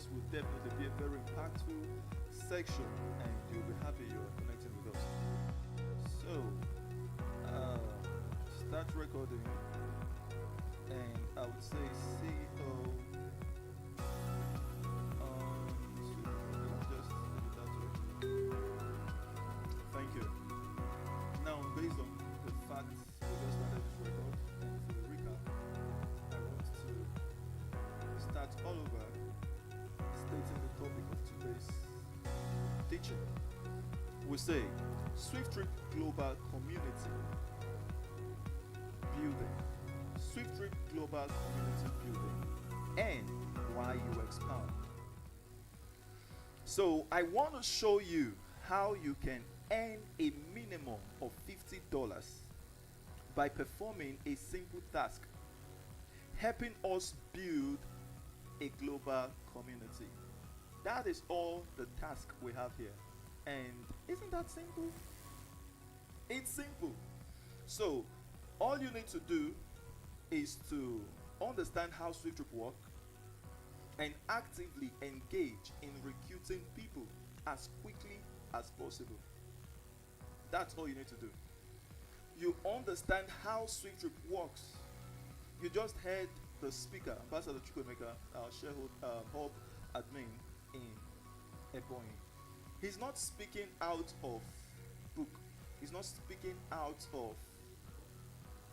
this will definitely be a very impactful section, and you'll be happy you're connecting with us. So, start recording, and I would say CEO. Just leave it that way. Thank you. Now, based on the fact we just started this record, and for the recap, I want to start all over stating the topic of today's teaching. We say SWIFTtrip Global Community Building. SWIFTtrip Global Community Building and why you expand. So I want to show you how you can earn a minimum of $50 by performing a simple task, helping us build a global community. That is all the task we have here. And isn't that simple? It's simple. So all you need to do is to understand how SWIFTtrip works and actively engage in recruiting people as quickly as possible. That's all you need to do. You understand how SWIFTtrip works. You just heard the speaker, Ambassador Chukwemeka, our shareholder hub admin in Ebonyi. He's not speaking out of book. He's not speaking out of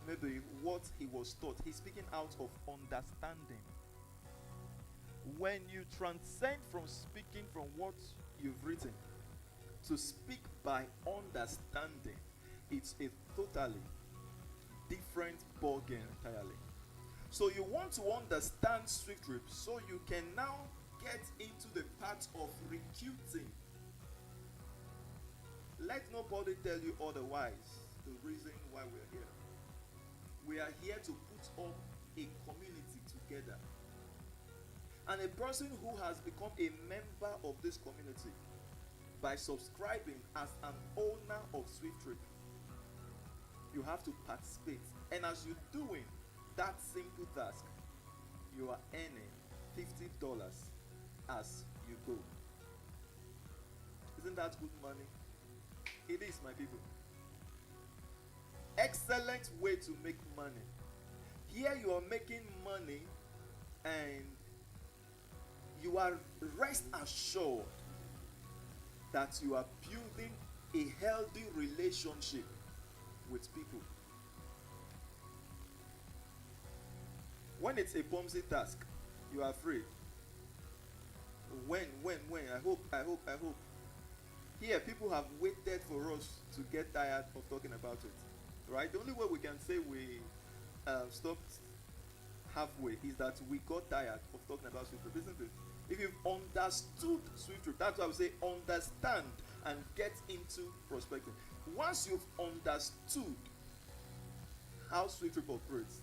maybe what he was taught. He's speaking out of understanding. When you transcend from speaking from what you've written to speak by understanding, it's a totally different ballgame entirely. So you want to understand SWIFTtrip so you can now get into the part of recruiting. Let nobody tell you otherwise the reason why we're here. We are here to put up a community together. And a person who has become a member of this community by subscribing as an owner of SWIFTtrip, you have to participate. And as you're doing that simple task, you are earning $50 as you go. Isn't that good money? It is, my people. Excellent way to make money. Here you are making money and you are rest assured that you are building a healthy relationship with people. When it's a clumsy task, you are afraid. When, I hope. Here, people have waited for us to get tired of talking about it, right? The only way we can say we stopped halfway is that we got tired of talking about SWIFTtrip, isn't it? If you've understood SWIFTtrip, that's why I would say understand and get into prospecting. Once you've understood how SWIFTtrip operates,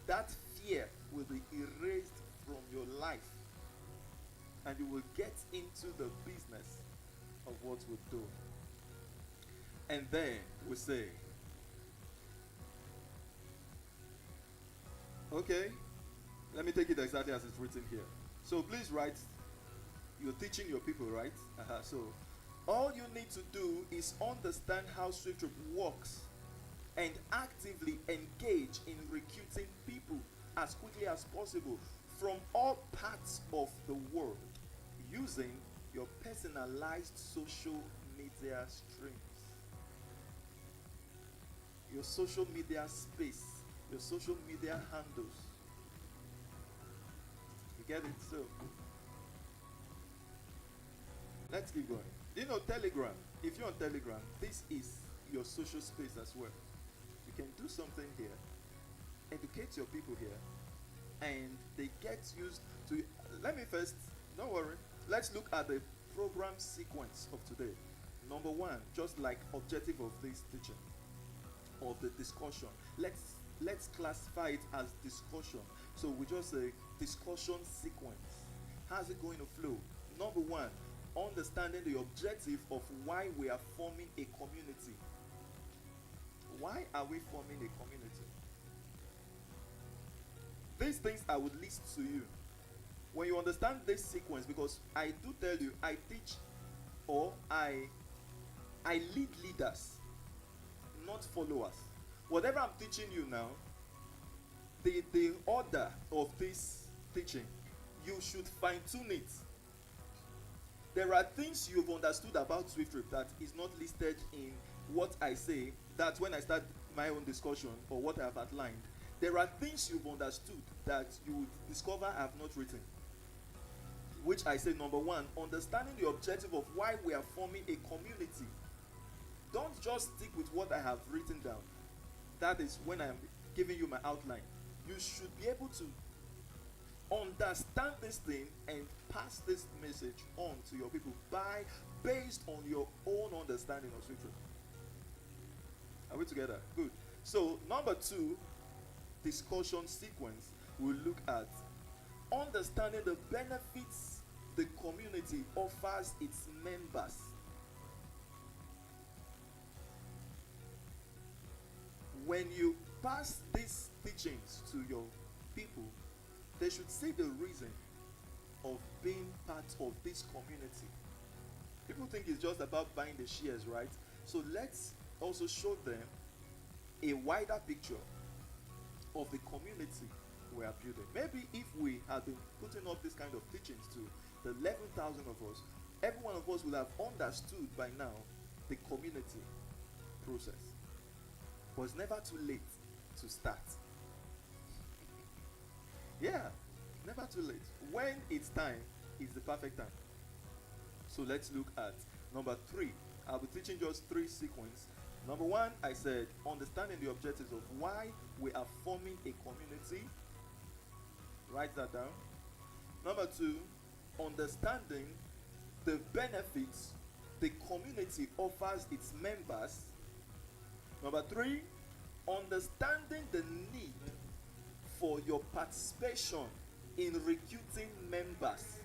that fear will be erased from your life, and you will get into the business of what we do. And then we say, okay, let me take it exactly as it's written here. So please write, you're teaching your people, right? So all you need to do is understand how SWIFTtrip works and actively engage in recruiting people as quickly as possible from all parts of the world using your personalized social media streams. Your social media space, your social media handles. You get it? So let's keep going. You know Telegram. If you're on Telegram, this is your social space as well. You can do something here, educate your people here, and they get used to. Let me first, don't worry. Let's look at the program sequence of today. Number one, just like objective of this teaching, of the discussion. Let's classify it as discussion. So we just say discussion sequence. How's it going to flow? Number one, understanding the objective of why we are forming a community. Why are we forming a community? These things I would list to you. When you understand this sequence, because I do tell you, I teach or I lead leaders, not followers. Whatever I'm teaching you now, the order of this teaching, you should fine tune it. There are things you've understood about SWIFTtrip that is not listed in what I say, that when I start my own discussion or what I have outlined, there are things you've understood that you would discover I have not written. Which I say, number one, understanding the objective of why we are forming a community. Don't just stick with what I have written down. That is when I'm giving you my outline. You should be able to understand this thing and pass this message on to your people based on your own understanding of SWIFTtrip. Are we together? Good. So number two, discussion sequence, we'll look at understanding the benefits the community offers its members. When you pass these teachings to your people, they should see the reason of being part of this community. People think it's just about buying the shares, right? So let's also show them a wider picture of the community we are building. Maybe if we had been putting up this kind of teachings to the 11,000 of us, every one of us will have understood by now the community process. But it's never too late to start. Yeah, never too late. When it's time, is the perfect time. So let's look at number three. I'll be teaching just three sequences. Number one, I said understanding the objectives of why we are forming a community. Write that down. Number two, understanding the benefits the community offers its members. Number three, understanding the need for your participation in recruiting members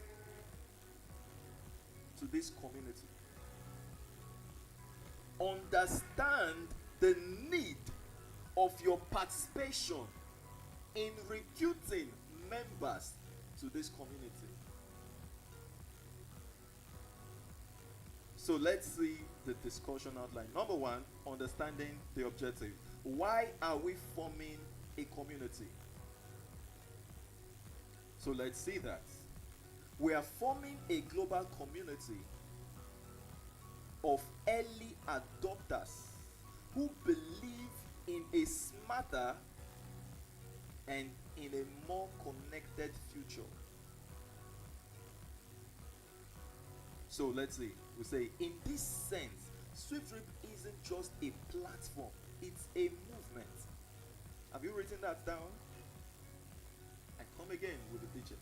to this community. Understand the need of your participation in recruiting members to this community. So let's see the discussion outline. Number one, understanding the objective. Why are we forming a community? So let's see that. We are forming a global community of early adopters who believe in a smarter and in a more connected future. So let's see. We say, in this sense, SWIFTtrip isn't just a platform, it's a movement. Have you written that down? I come again with the teaching.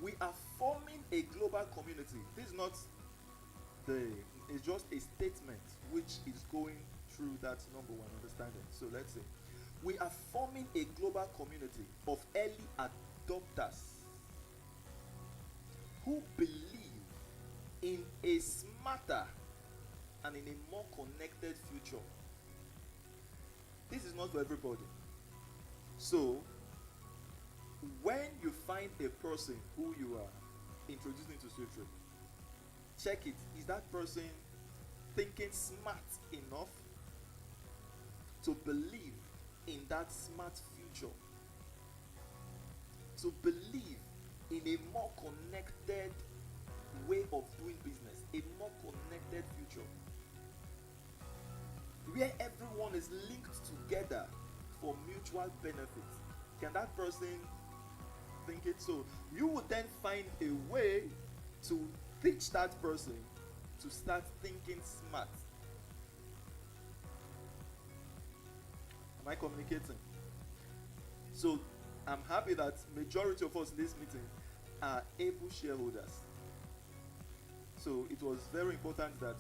We are forming a global community. This is not it's just a statement which is going through that number one understanding. So let's say we are forming a global community of early adopters who believe in a smarter and in a more connected future. This is not for everybody. So when you find a person who you are introducing to SWIFTtrip, check it. Is that person thinking smart enough to believe in that smart future? To believe in a more connected way of doing business, a more connected future, where everyone is linked together for mutual benefit. Can that person think it? So you would then find a way to teach that person to start thinking smart. Am I communicating? So I'm happy that majority of us in this meeting are able shareholders. So it was very important that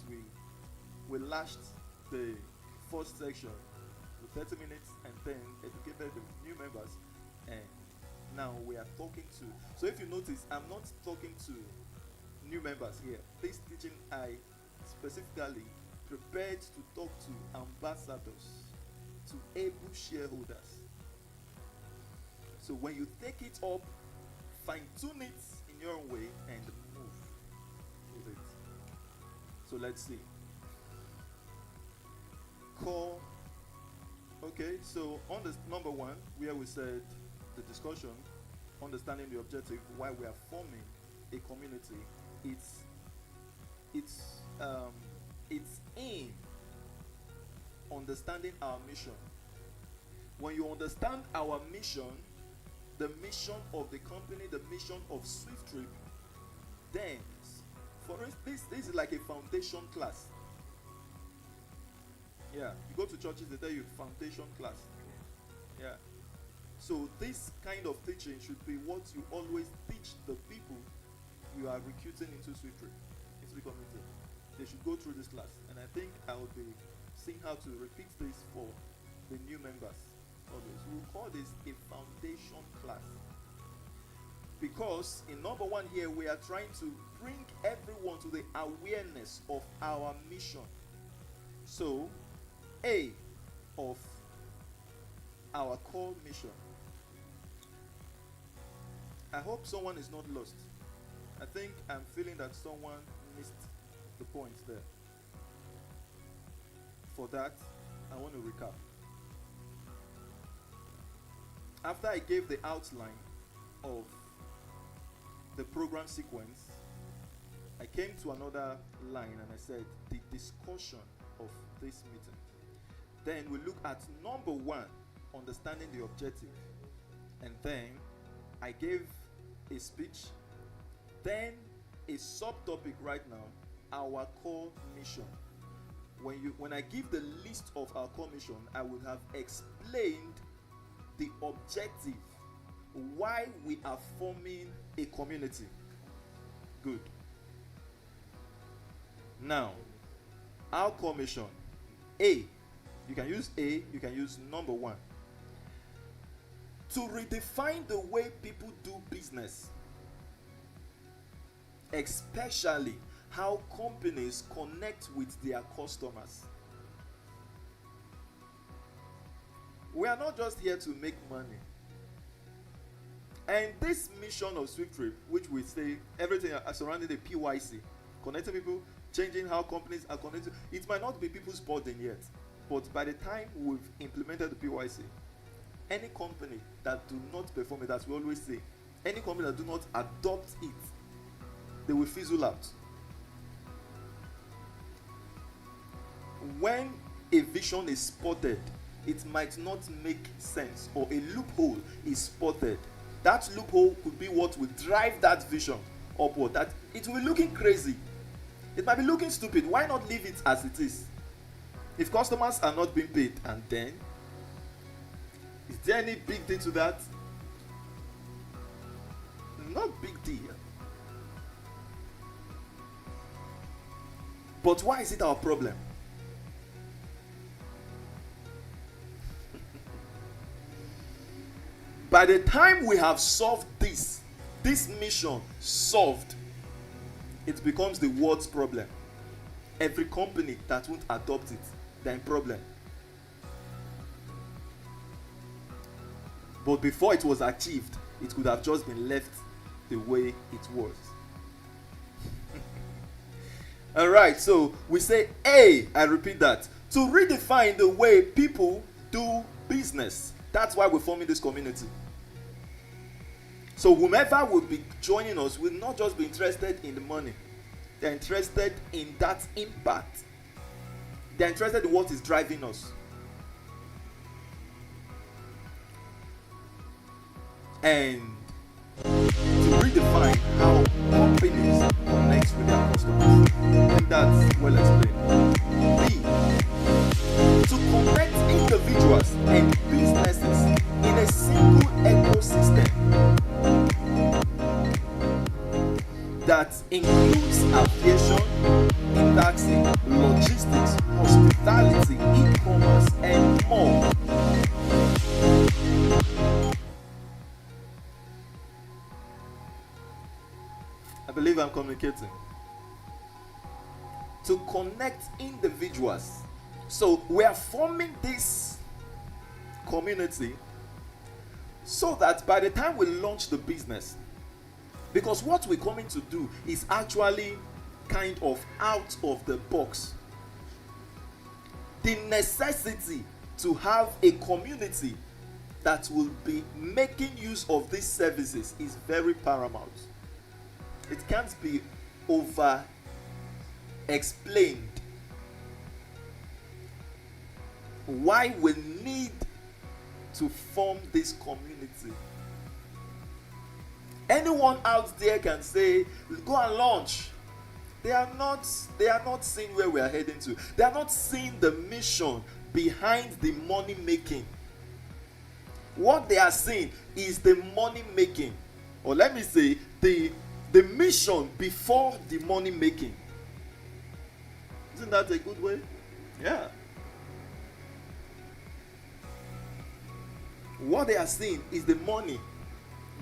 we lashed the first section with 30 minutes and then educated the new members, and now we are talking to. So if you notice, I'm not talking to new members here. This teaching I specifically prepared to talk to ambassadors, to able shareholders. So when you take it up, fine-tune it in your own way and move with it. So let's see. Call. Okay, so on this number one, where we said the discussion, understanding the objective, why we are forming a community, it's in understanding our mission. When you understand our mission, the mission of the company, the mission of SWIFTtrip, then for instance, this is like a foundation class. Yeah, you go to churches, they tell you foundation class. Yeah. So this kind of teaching should be what you always teach the people you are recruiting into SWIFTtrip, into the community. They should go through this class. And I think I will be seeing how to repeat this for the new members. Always. We'll call this a foundation class. Because in number one here, we are trying to bring everyone to the awareness of our mission. So, A of our core mission. I hope someone is not lost. I think I'm feeling that someone missed the points there. For that, I want to recap. After I gave the outline of the program sequence, I came to another line and I said the discussion of this meeting. Then we look at number one, understanding the objective. And then I gave a speech. Then a subtopic right now, our core mission. When I give the list of our core mission, I would have explained the objective, why we are forming a community. Good. Now, our core mission. A. You can use A, you can use number one. To redefine the way people do business, especially how companies connect with their customers. We are not just here to make money. And this mission of SWIFTtrip, which we say everything surrounding the PYC, connecting people, changing how companies are connected, it might not be people's burden yet. But by the time we've implemented the PYC, any company that do not perform it, as we always say, any company that do not adopt it, they will fizzle out. When a vision is spotted, it might not make sense, or a loophole is spotted. That loophole could be what will drive that vision upward. That it will be looking crazy. It might be looking stupid. Why not leave it as it is? If customers are not being paid, and then is there any big deal to that? Not big deal. But why is it our problem? By the time we have solved this mission solved, it becomes the world's problem. Every company that won't adopt it, they're in problem. But before it was achieved, it could have just been left the way it was. All right, so we say A, I repeat that, to redefine the way people do business. That's why we're forming this community. So whomever will be joining us will not just be interested in the money. They're interested in that impact. They're interested in what is driving us. And to redefine how companies connect with their customers. I think that's well explained. B, to connect individuals and businesses in a single ecosystem that includes aviation, taxi, logistics, hospitality, e-commerce, and more. I believe I'm communicating. To connect individuals. So we are forming this community so that by the time we launch the business, because what we're coming to do is actually kind of out of the box. The necessity to have a community that will be making use of these services is very paramount. It can't be over explained why we need to form this community. Anyone out there can say, go and launch. They are not seeing where we are heading to. They are not seeing the mission behind the money making. What they are seeing is the money making, or let me say the mission before the money making. Isn't that a good way? Yeah. What they are seeing is the money.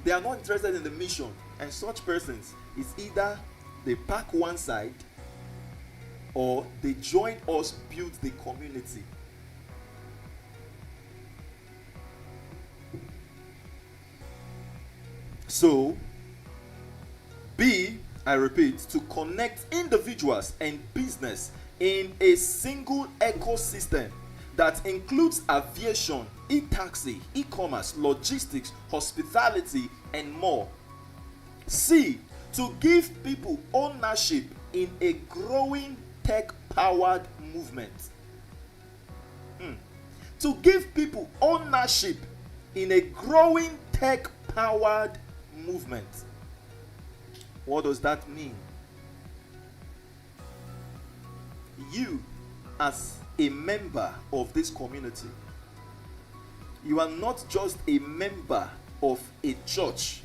They are not interested in the mission. And such persons is either they pack one side or they join us build the community. So, B, I repeat, to connect individuals and business in a single ecosystem that includes aviation, e-taxi, e-commerce, logistics, hospitality, and more. C, to give people ownership in a growing tech-powered movement. To give people ownership in a growing tech-powered movement. What does that mean? You, as a member of this community, you are not just a member of a church.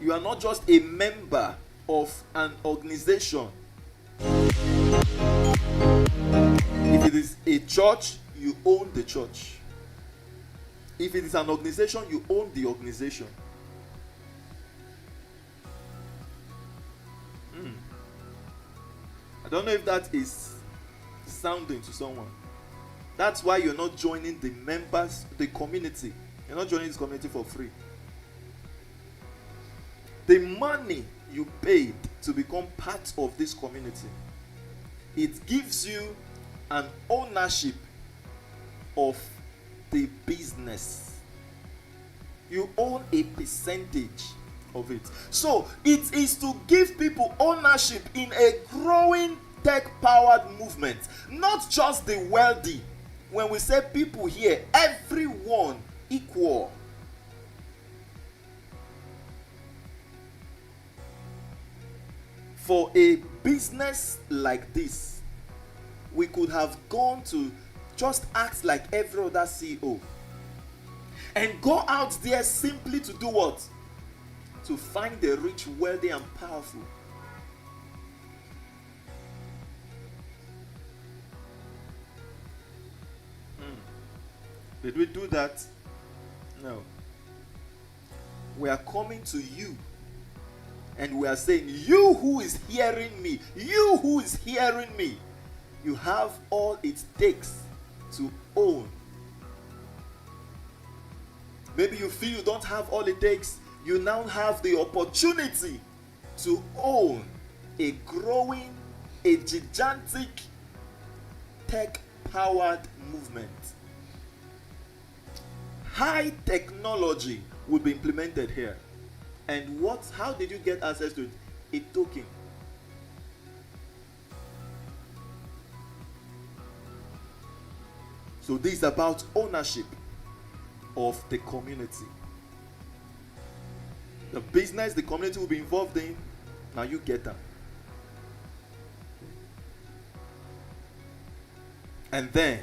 You are not just a member of an organization. If it is a church, you own the church. If it is an organization, you own the organization. I don't know if that is sounding to someone. That's why you're not joining the members, the community. You're not joining this community for free. The money you paid to become part of this community, it gives you an ownership of the business. You own a percentage of it. So it is to give people ownership in a growing tech-powered movement, not just the wealthy. When we say people here, everyone equal. For a business like this, we could have gone to just act like every other CEO and go out there simply to do what? To find the rich, wealthy, and powerful. Did we do that? No. We are coming to you and we are saying, you who is hearing me, you who is hearing me, you have all it takes to own. Maybe you feel you don't have all it takes. You now have the opportunity to own a growing, a gigantic tech-powered movement. High technology will be implemented here. And how did you get access to it? A token. So this is about ownership of the community. The business the community will be involved in, now you get them. And then,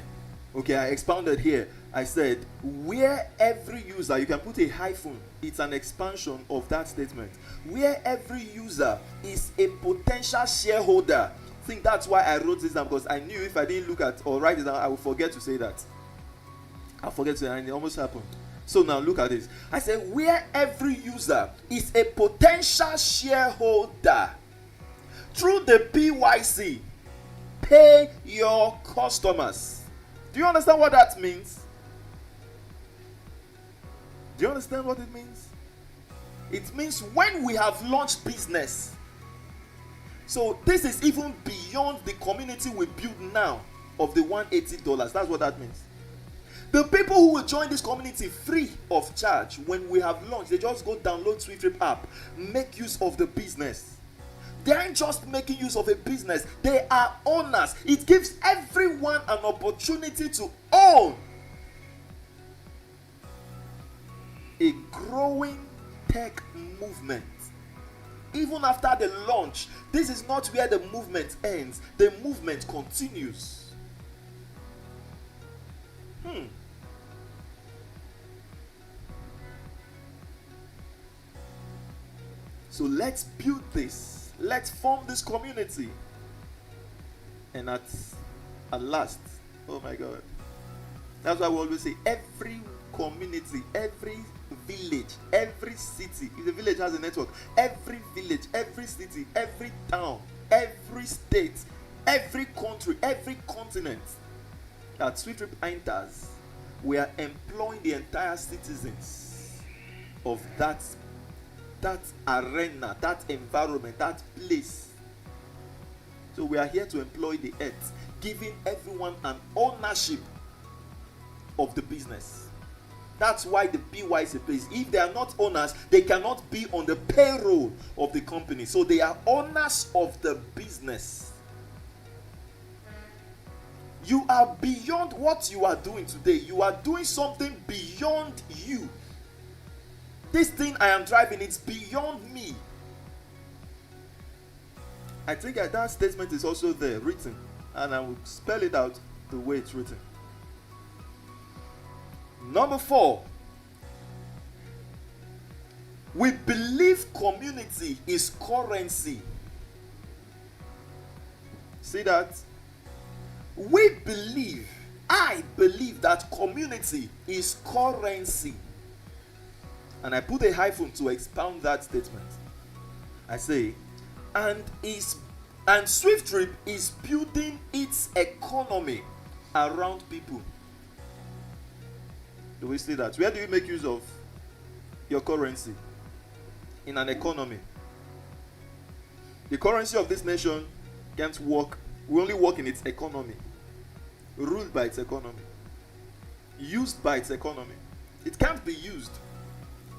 okay, I expounded here. I said, where every user, you can put a hyphen, it's an expansion of that statement. Where every user is a potential shareholder. I think that's why I wrote this down, because I knew if I didn't look at or write it down, I would forget to say that. I'll forget to say that, and it almost happened. So now look at this. I said, where every user is a potential shareholder. Through the PYC, pay your customers. Do you understand what that means? Do you understand what it means? It means when we have launched business. So this is even beyond the community we build now of the $180. That's what that means. The people who will join this community free of charge when we have launched, they just go download SWIFTtrip app, make use of the business. They aren't just making use of a business, they are owners. It gives everyone an opportunity to own a growing tech movement. Even after the launch, this is not where the movement ends. The movement continues. So let's build this. Let's form this community. And at last, oh my God. That's why we always say every community, every village, every city, if the village has a network, every village, every city, every town, every state, every country, every continent that SWIFTtrip enters, we are employing the entire citizens of that arena, that environment, that place. So we are here to employ the earth, giving everyone an ownership of the business. That's why the BYC place. If they are not owners, they cannot be on the payroll of the company. So they are owners of the business. You are beyond what you are doing today. You are doing something beyond you. This thing I am driving, it's beyond me. I think that statement is also there, written. And I will spell it out the way it's written. Number 4. We believe community is currency. See that? I believe that community is currency. And I put a hyphen to expound that statement. I say, and SWIFTtrip is building its economy around people. Do we see that? Where do you make use of your currency? In an economy. The currency of this nation can't work. We only work in its economy. Ruled by its economy. Used by its economy. It can't be used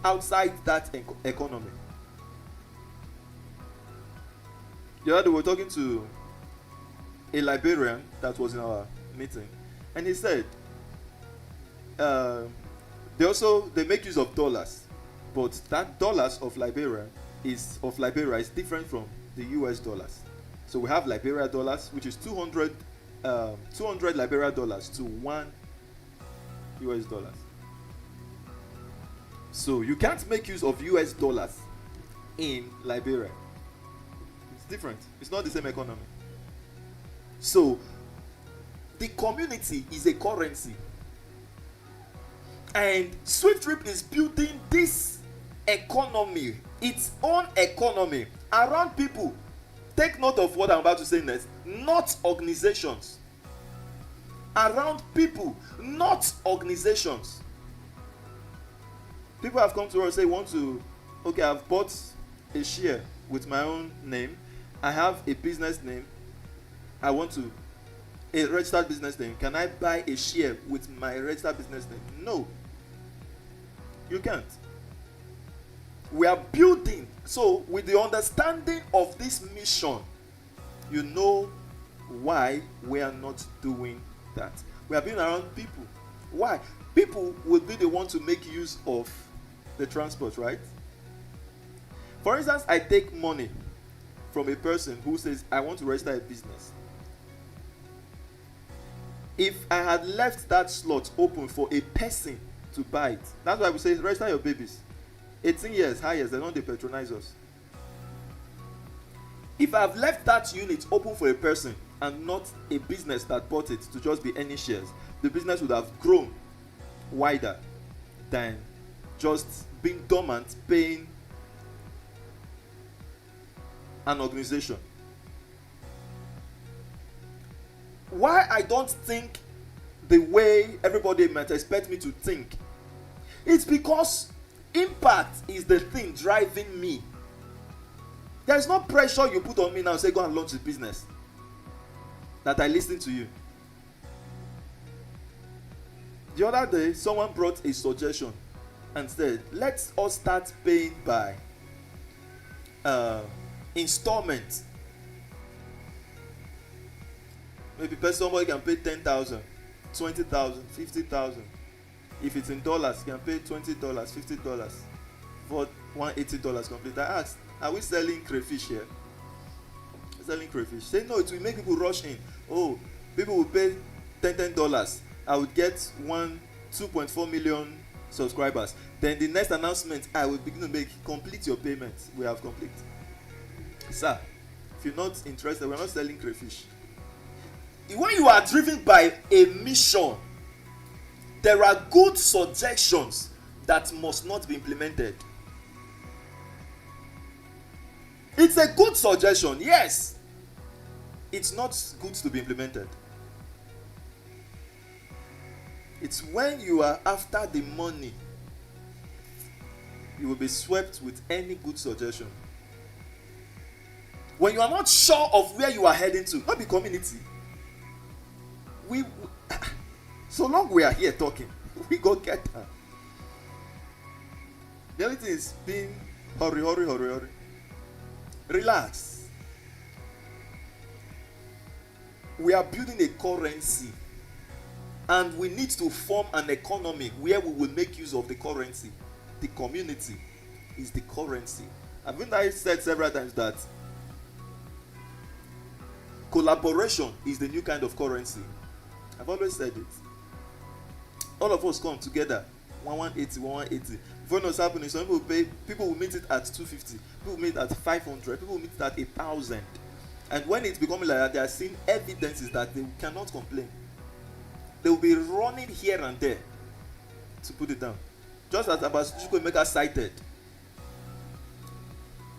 outside that economy. The other day we were talking to a Liberian that was in our meeting, and he said they make use of dollars, but that dollars of Liberia is different from the US dollars. So we have Liberia dollars, which is 200 Liberia dollars to $1 US dollars. So you can't make use of US dollars in Liberia. It's different. It's not the same economy. So the community is a currency. And SWIFTtrip is building this economy, its own economy, around people. Take note of what I'm about to say next. Not organizations. Around people, not organizations. People have come to us and say, I've bought a share with my own name. I have a business name. I want a registered business name. Can I buy a share with my registered business name? No. You can't. We are building. So with the understanding of this mission, you know why we are not doing that. We are being around people. Why? People will be the one to make use of the transport, right? For instance, I take money from a person who says, I want to register a business. If I had left that slot open for a person to buy it, that's why we say register your babies. 18 years, highest, they don't patronize us. If I've left that unit open for a person and not a business that bought it to just be any shares, the business would have grown wider than just being dormant, paying an organization. Why I don't think the way everybody might expect me to think It's because impact is the thing driving me. There's no pressure you put on me now, say go and launch the business, that I listen to you. The other day, someone brought a suggestion and said, let's all start paying by installment. Maybe somebody can pay 10,000, 20,000, 50,000. If it's in dollars, you can pay $20, $50 for $180 complete. I asked, are we selling crayfish here? Selling crayfish. Say no, it will make people rush in. Oh, people will pay $10. I would get 2.4 million subscribers. Then the next announcement I will begin to make, complete your payment. We have complete. Sir, if you're not interested, we're not selling crayfish. When you are driven by a mission, there are good suggestions that must not be implemented. It's a good suggestion, yes. It's not good to be implemented. It's when you are after the money, you will be swept with any good suggestion. When you are not sure of where you are heading to, not the community. So long we are here talking, we go get her. The only thing is being hurry. Relax. We are building a currency, and we need to form an economy where we will make use of the currency. The community is the currency. I said several times that collaboration is the new kind of currency. I've always said it. All of us come together, 180. When what's happening, some people will meet it at 250, people will meet it at 500, people will meet it at 1,000. And when it's becoming like that, they are seeing evidences that they cannot complain. They will be running here and there to put it down. Just as Abasuchuko Mega cited.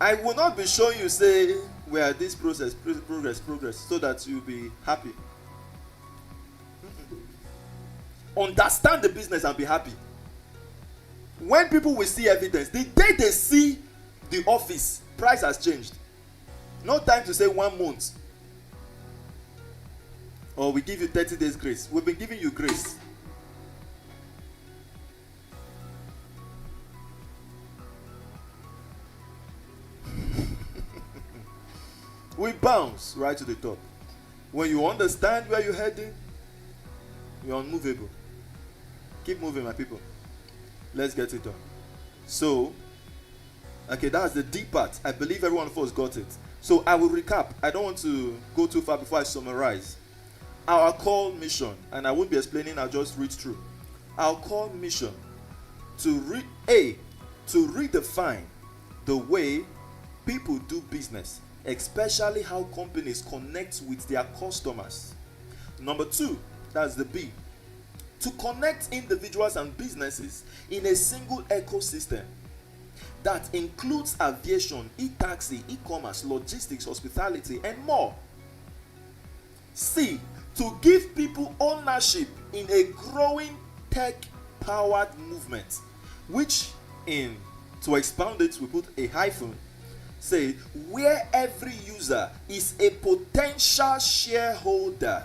I will not be showing you, say, we are this progress, so that you'll be happy. Understand the business and be happy. When people will see evidence, the day they see the office, price has changed. No time to say 1 month. Or we give you 30 days grace. We've been giving you grace. We bounce right to the top. When you understand where you're heading, you're unmovable. Keep moving, my people. Let's get it done. So, okay, that's the deep part. I believe every one of us got it. So I will recap. I don't want to go too far before I summarize. Our core mission, and I won't be explaining, I'll just read through. Our core mission to redefine the way people do business, especially how companies connect with their customers. Number 2, that's the B, to connect individuals and businesses in a single ecosystem that includes aviation, e-taxi, e-commerce, logistics, hospitality, and more. C, to give people ownership in a growing tech-powered movement, which to expound it, we put a hyphen, say, where every user is a potential shareholder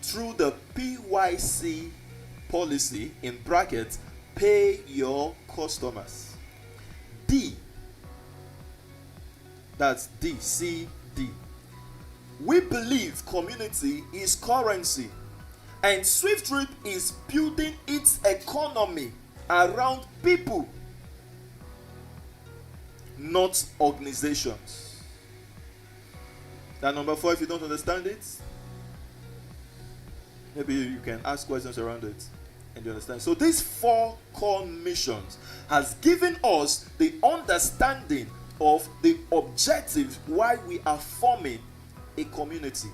through the PYC policy, in brackets, pay your customers. D, that's D, C, D. We believe community is currency, and SWIFTtrip is building its economy around people, not organizations. That number 4, if you don't understand it, maybe you can ask questions around it and you understand. So these 4 core missions has given us the understanding of the objective why we are forming a community.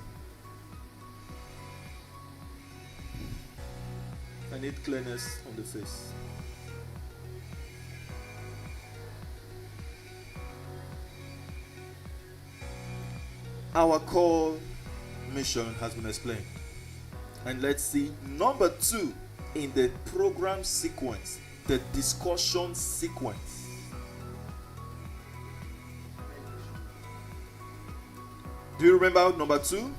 I need clearness on the face. Our core mission has been explained. And let's see number 2 in the program sequence, the discussion sequence. Do you remember number 2?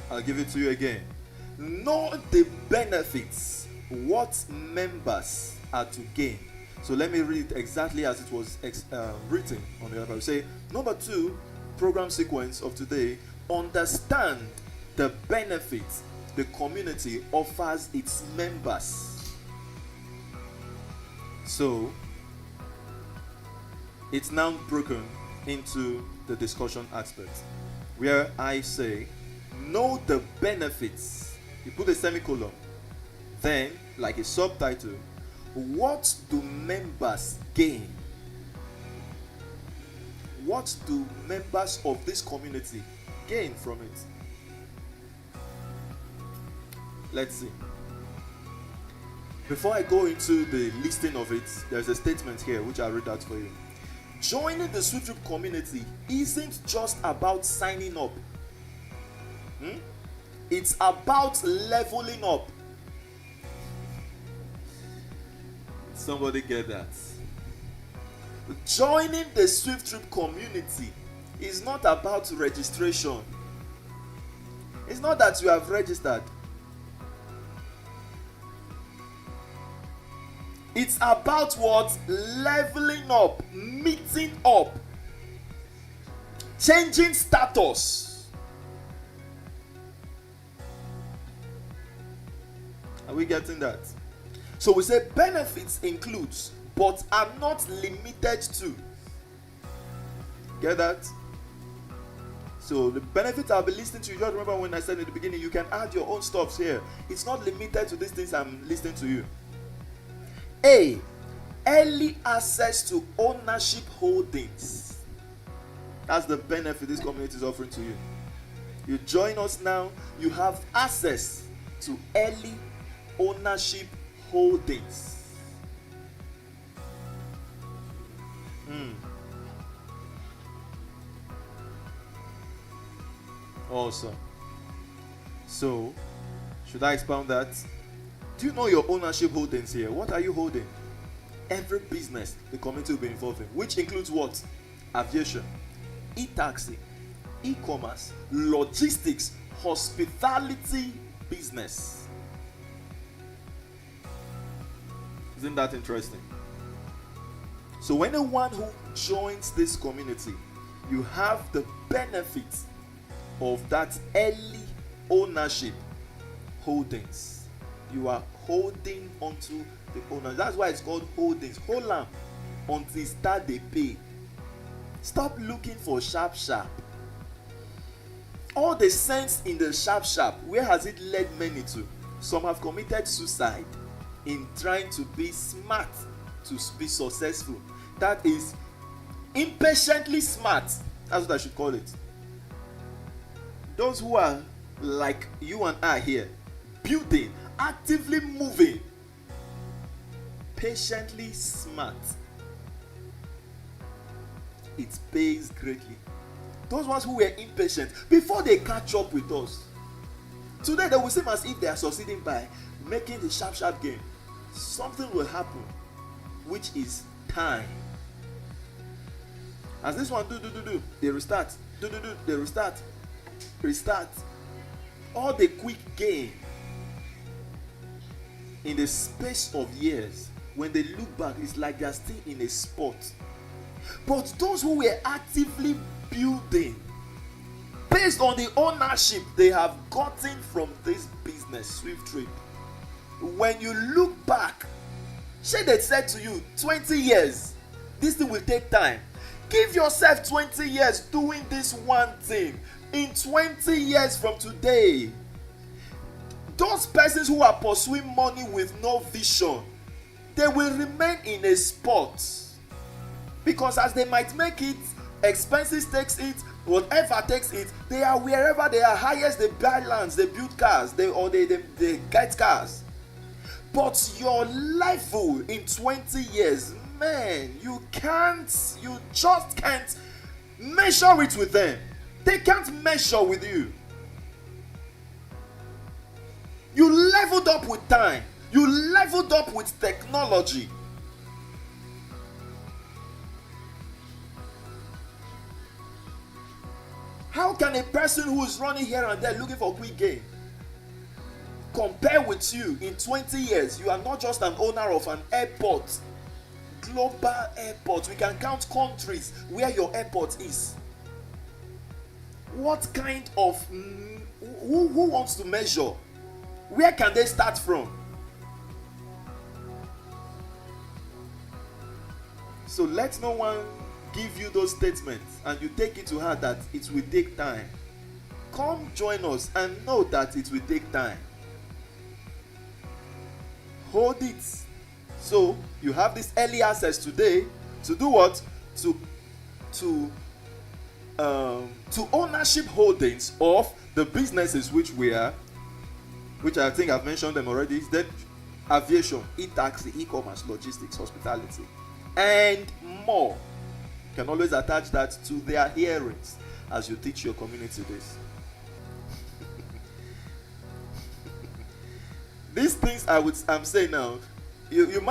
I'll give it to you again. Know the benefits, what members are to gain. So let me read it exactly as it was written on the other. Say, number 2, program sequence of today, understand the benefits the community offers its members. So it's now broken into the discussion aspect, where I say, know the benefits. You put a semicolon. Then, like a subtitle, what do members gain? What do members of this community gain from it? Let's see. Before I go into the listing of it, there's a statement here which I'll read out for you. Joining the SWIFTtrip community isn't just about signing up. It's about leveling up. Somebody get that? Joining the SWIFTtrip community is not about registration. It's not that you have registered. It's about what? Leveling up, meeting up, changing status. Are we getting that? So we say benefits includes, but are not limited to. Get that? So the benefits I'll be listening to, you just remember when I said in the beginning, you can add your own stuffs here. It's not limited to these things I'm listening to you. A, early access to ownership holdings. That's the benefit this community is offering to you. You join us now, you have access to early ownership holdings. Awesome. So, should I expound that? Do you know your ownership holdings here? What are you holding? Every business the community will be involved in, which includes what? Aviation, e-taxi, e-commerce, logistics, hospitality business. Isn't that interesting? So anyone who joins this community, you have the benefits of that early ownership holdings. You are holding onto the owner. That's why it's called holdings. Hold on until start they pay. Stop looking for sharp. All the sense in the sharp, where has it led many to? Some have committed suicide in trying to be smart to be successful. That is impatiently smart. That's what I should call it. Those who are like you and I here, building, actively moving, patiently smart, it pays greatly. Those ones who were impatient, before they catch up with us, today they will seem as if they are succeeding by making the sharp game. Something will happen, which is time. As this one do, they restart. Do, they restart. All the quick gain in the space of years, when they look back, it's like they are still in a spot. But those who were actively building, based on the ownership they have gotten from this business, SWIFTtrip, when you look back, say they said to you, 20 years, this thing will take time. Give yourself 20 years doing this one thing. In 20 years from today, those persons who are pursuing money with no vision, they will remain in a spot. Because as they might make it, expenses takes it, whatever takes it, they are wherever they are highest, they buy lands, they build cars, they get cars. But your level in 20 years, man, you just can't measure it with them. They can't measure with you. You leveled up with time. You leveled up with technology. How can a person who is running here and there looking for quick gain compare with you in 20 years? You are not just an owner of an airport, global airport. We can count countries where your airport is. What kind of who wants to measure? Where can they start from? So let no one give you those statements and you take it to heart that it will take time. Come join us and know that it will take time. Hold it. So you have this early access today to do what? To ownership holdings of the businesses which I think I've mentioned them already. Is that aviation, e-taxi, e-commerce, logistics, hospitality, and more. You can always attach that to their hearings as you teach your community this. These things I'm saying now, you might